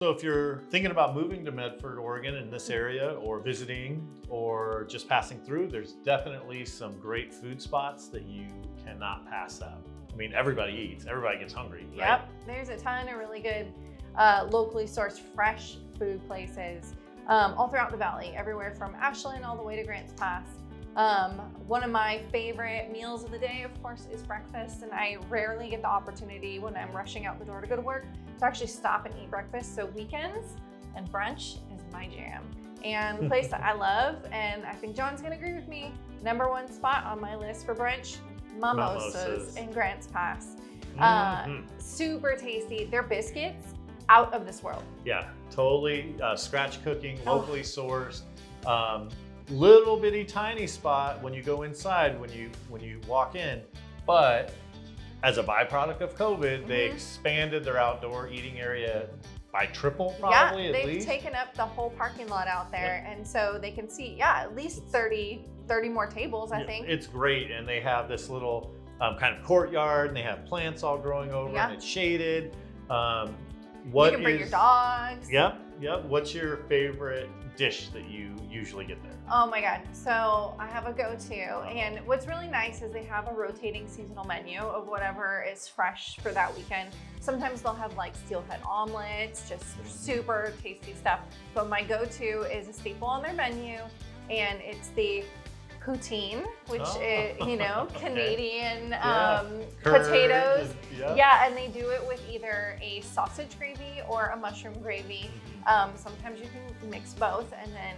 So if you're thinking about moving to Medford, Oregon in this area, or visiting, or just passing through, there's definitely some great food spots that you cannot pass up. I mean, everybody eats, everybody gets hungry, right? Yep, there's a ton of really good locally sourced fresh food places all throughout the valley, everywhere from Ashland all the way to Grants Pass. One of my favorite meals of the day, of course, is breakfast, and I rarely get the opportunity when I'm rushing out the door to go to work to actually stop and eat breakfast. So weekends and brunch is my jam. And the place that I love, and I think John's gonna agree with me, #1 spot on my list for brunch, Mimosas in Grants Pass. Super tasty. Their biscuits, out of this world. Yeah, totally scratch cooking, locally sourced. Little bitty tiny spot when you go inside, when you walk in, but as a byproduct of COVID, they expanded their outdoor eating area by triple, probably, yeah, at they've least. Taken up the whole parking lot out there, and so they can seat, at least 30 more tables, I think. It's great, and they have this little kind of courtyard, and they have plants all growing over, and it's shaded. You can bring your dogs. Yep. What's your favorite dish that you usually get there? Oh my God. So I have a go-to, and what's really nice is they have a rotating seasonal menu of whatever is fresh for that weekend. Sometimes they'll have like steelhead omelets, just super tasty stuff. But my go-to is a staple on their menu, and it's the poutine, which is, Canadian potatoes. Yeah, and they do it with either a sausage gravy or a mushroom gravy. Sometimes you can mix both, and then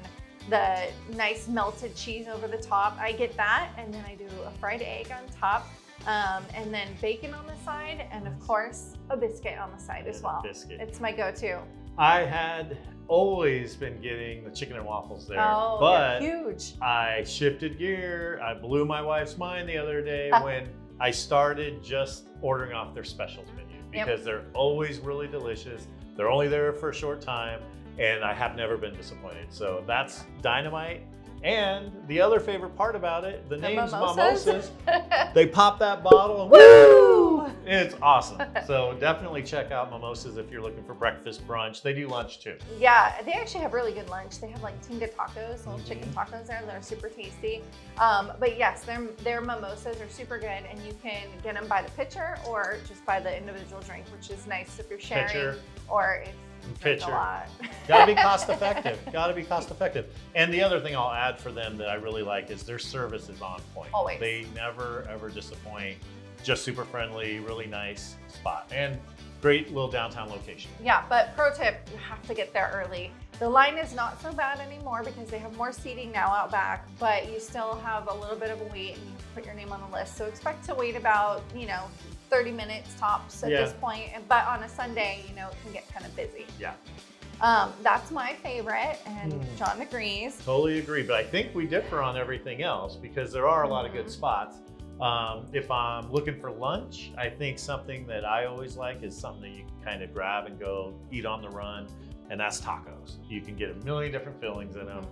the nice melted cheese over the top. I get that, and then I do a fried egg on top, and then bacon on the side, and of course, a biscuit on the side as well. It's my go-to. I had always been getting the chicken and waffles there, but huge. I shifted gear. I blew my wife's mind the other day when I started just ordering off their specials menu, because they're always really delicious. They're only there for a short time, and I have never been disappointed. So that's dynamite. And the other favorite part about it, the name's Mimosas. They pop that bottle and woo! It's awesome. So definitely check out Mimosas if you're looking for breakfast, brunch. They do lunch too. Yeah, they actually have really good lunch. They have like tinga tacos, little chicken tacos there that are super tasty. But yes, their mimosas are super good, and you can get them by the pitcher or just by the individual drink, which is nice if you're sharing or if you drink a lot. Gotta be cost effective. And the other thing I'll add for them that I really like is their service is on point. Always. They never ever disappoint. Just super friendly, really nice spot, and great little downtown location. Yeah, but pro tip, you have to get there early. The line is not so bad anymore because they have more seating now out back, but you still have a little bit of a wait, and you put your name on the list. So expect to wait about, 30 minutes tops at this point. But on a Sunday, it can get kind of busy. Yeah. That's my favorite, and John agrees. Totally agree, but I think we differ on everything else because there are a lot of good spots. If I'm looking for lunch, I think something that I always like is something that you can kind of grab and go eat on the run, and that's tacos. You can get a million different fillings in them.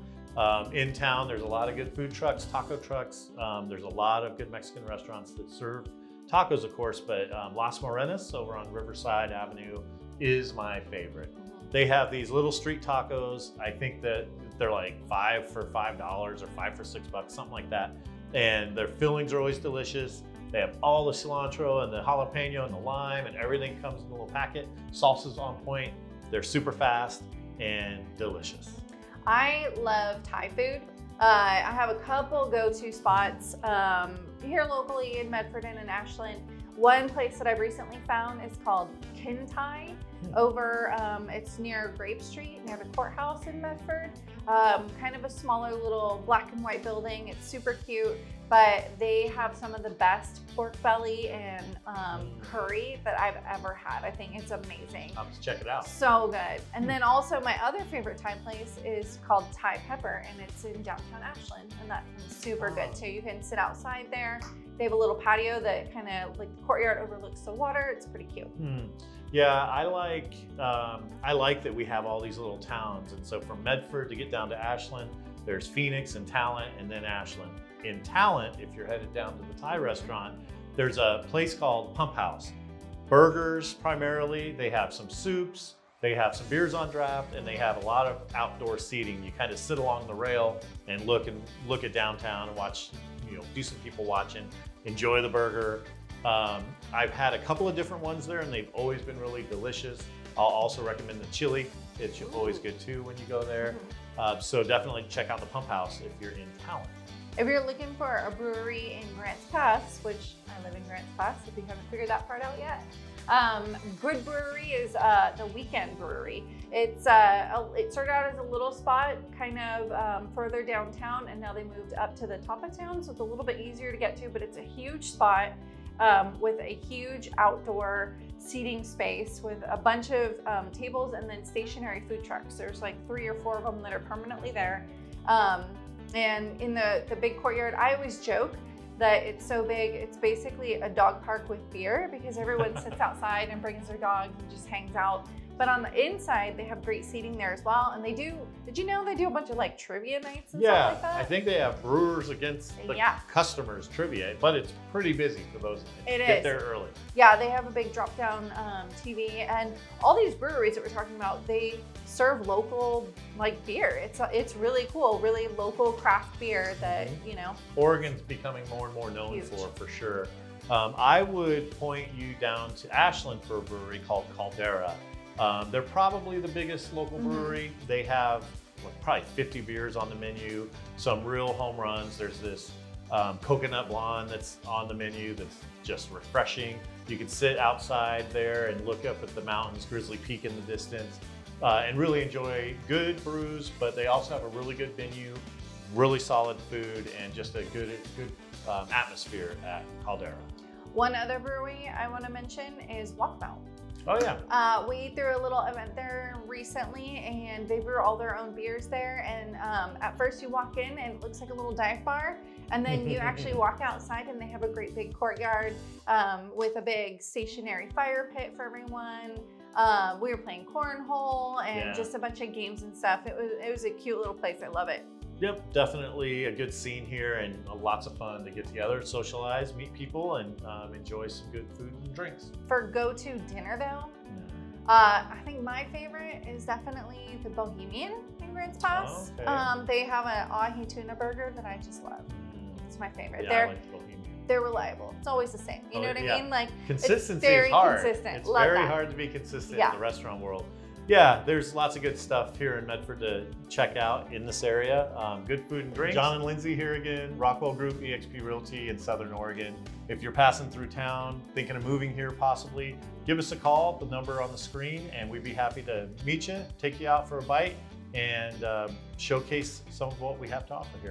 In town, there's a lot of good food trucks, taco trucks. There's a lot of good Mexican restaurants that serve tacos, of course, but Las Morenas over on Riverside Avenue is my favorite. They have these little street tacos. I think that they're like $5 for $5 or $5 for $6, something like that. And their fillings are always delicious. They have all the cilantro and the jalapeno and the lime, and everything comes in a little packet. Salsa's on point. They're super fast and delicious. I love Thai food. I have a couple go-to spots here locally in Medford and in Ashland. One place that I've recently found is called Kin Thai. It's near Grape Street, near the courthouse in Medford. Kind of a smaller little black and white building. It's super cute, but they have some of the best pork belly and curry that I've ever had. I think it's amazing. I'll have to check it out. So good. And then also my other favorite Thai place is called Thai Pepper, and it's in downtown Ashland, and that's super good too. You can sit outside there. They have a little patio that kind of like the courtyard overlooks the water. It's pretty cute. Yeah, I like that we have all these little towns. And so from Medford to get down to Ashland, there's Phoenix and Talent, and then Ashland. In Talent, if you're headed down to the Thai restaurant, there's a place called Pump House. Burgers primarily, they have some soups, They have some beers on draft, and they have a lot of outdoor seating. You kind of sit along the rail and look at downtown and watch, do some people watching, enjoy the burger. I've had a couple of different ones there, and they've always been really delicious. I'll also recommend the chili. It's always good too when you go there. So definitely check out the Pump House if you're in town. If you're looking for a brewery in Grants Pass, which I live in Grants Pass, if you haven't figured that part out yet, Good Brewery is the weekend brewery. It started out as a little spot kind of further downtown, and now they moved up to the top of town, so it's a little bit easier to get to, but it's a huge spot with a huge outdoor seating space with a bunch of tables and then stationary food trucks. There's like 3 or 4 of them that are permanently there. And in the big courtyard, I always joke that it's so big, it's basically a dog park with beer because everyone sits outside and brings their dogs and just hangs out. But on the inside, they have great seating there as well. And did you know they do a bunch of like trivia nights and stuff like that? I think they have Brewers Against the Customers trivia, but it's pretty busy for those that get there early. Yeah, they have a big drop down TV, and all these breweries that we're talking about, they serve local like beer. It's really cool, really local craft beer that, Oregon's becoming more and more known for sure. I would point you down to Ashland for a brewery called Caldera. They're probably the biggest local brewery. They have probably 50 beers on the menu, some real home runs. There's this coconut blonde that's on the menu that's just refreshing. You can sit outside there and look up at the mountains, Grizzly Peak in the distance, and really enjoy good brews, but they also have a really good venue, really solid food, and just a good atmosphere at Caldera. One other brewery I want to mention is Walkabout. Oh yeah. We threw a little event there recently, and they brew all their own beers there. And at first you walk in and it looks like a little dive bar, and then you actually walk outside and they have a great big courtyard with a big stationary fire pit for everyone. We were playing cornhole and just a bunch of games and stuff. It was a cute little place. I love it. Yep, definitely a good scene here, and lots of fun to get together, socialize, meet people, and enjoy some good food and drinks. For go-to dinner though, I think my favorite is definitely the Bohemian in Grants Pass. Okay. They have an ahi tuna burger that I just love. It's my favorite. Yeah, I like Bohemian. They're reliable. It's always the same. You know what I mean? Like consistency it's very is hard. Consistent. It's love very that. hard to be consistent in the restaurant world. Yeah, there's lots of good stuff here in Medford to check out in this area. Good food and drinks. John and Lindsay here again, Rockwell Group, eXp Realty in Southern Oregon. If you're passing through town, thinking of moving here possibly, give us a call, the number on the screen, and we'd be happy to meet you, take you out for a bite, and showcase some of what we have to offer here.